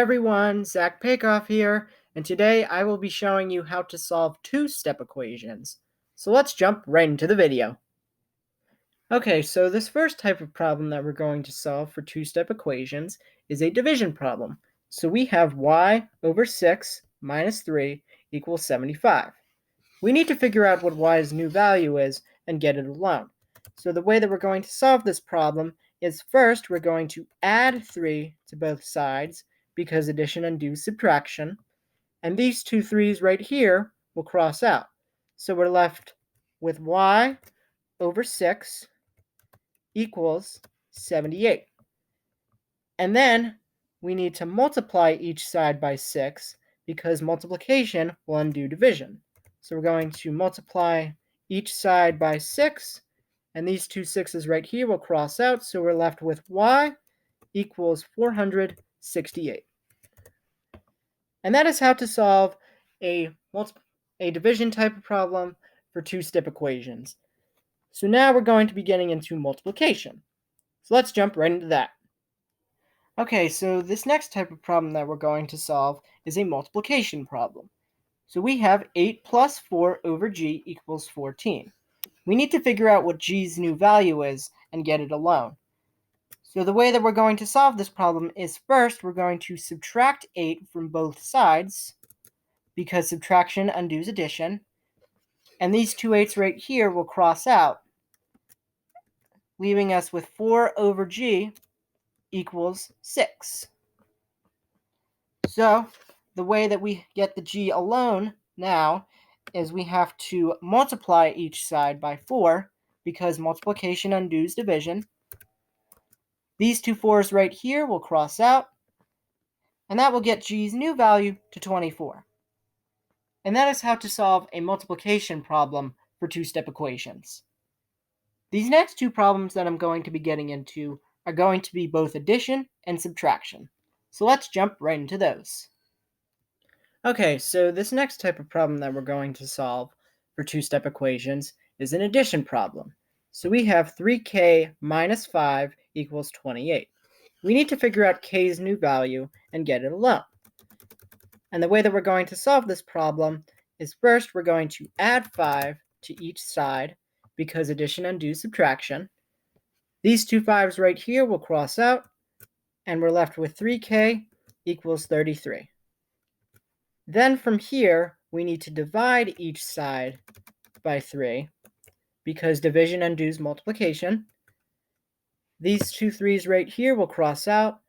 everyone, Zach Paikoff here, and today I will be showing you how to solve two-step equations. So let's jump right into the video. Okay, so this first type of problem that we're going to solve for two-step equations is a division problem. So we have y over 6 minus 3 equals 75. We need to figure out what y's new value is and get it alone. So the way that we're going to solve this problem is first we're going to add 3 to both sides because addition undoes subtraction, and these two 3's right here will cross out. So we're left with y over 6 equals 78. And then we need to multiply each side by 6 because multiplication will undo division. So we're going to multiply each side by 6, and these two 6's right here will cross out, so we're left with y equals 468. And that is how to solve a division type of problem for two-step equations. So now we're going to be getting into multiplication. So let's jump right into that. Okay, so this next type of problem that we're going to solve is a multiplication problem. So we have 8 plus 4 over g equals 14. We need to figure out what g's new value is and get it alone. So the way that we're going to solve this problem is first we're going to subtract 8 from both sides because subtraction undoes addition. And these two 8's right here will cross out, leaving us with 4 over g equals 6. So the way that we get the g alone now is we have to multiply each side by 4 because multiplication undoes division. These two 4's right here will cross out, and that will get g's new value to 24. And that is how to solve a multiplication problem for two-step equations. These next two problems that I'm going to be getting into are going to be both addition and subtraction. So let's jump right into those. Okay, so this next type of problem that we're going to solve for two-step equations is an addition problem. So we have 3k minus 5 equals 28. We need to figure out k's new value and get it alone. And the way that we're going to solve this problem is first we're going to add 5 to each side because addition undoes subtraction. These two 5's right here will cross out, and we're left with 3k equals 33. Then from here, we need to divide each side by 3 because division undoes multiplication. These two 3's right here will cross out,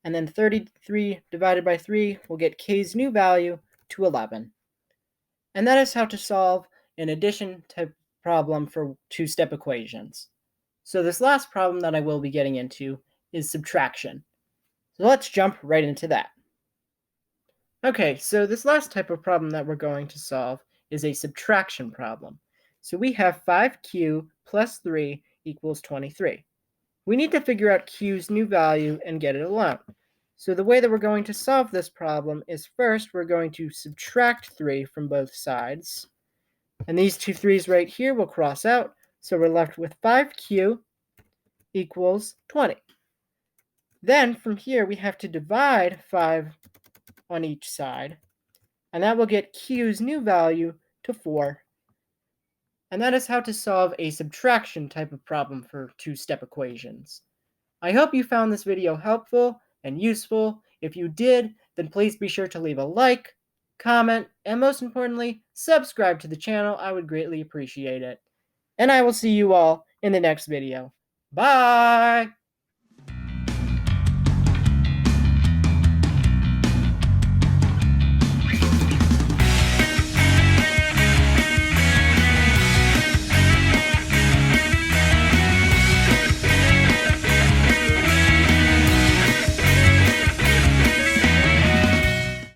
and then 33 divided by 3 will get k's new value to 11. And that is how to solve an addition type problem for two-step equations. So this last problem that I will be getting into is subtraction. So let's jump right into that. Okay, so this last type of problem that we're going to solve is a subtraction problem. So we have 5q plus 3 equals 23. We need to figure out q's new value and get it alone. So the way that we're going to solve this problem is first we're going to subtract 3 from both sides. And these two 3's right here will cross out, so we're left with 5q equals 20. Then from here we have to divide 5 on each side, and that will get q's new value to 4. And that is how to solve a subtraction type of problem for two-step equations. I hope you found this video helpful and useful. If you did, then please be sure to leave a like, comment, and most importantly, subscribe to the channel. I would greatly appreciate it. And I will see you all in the next video. Bye!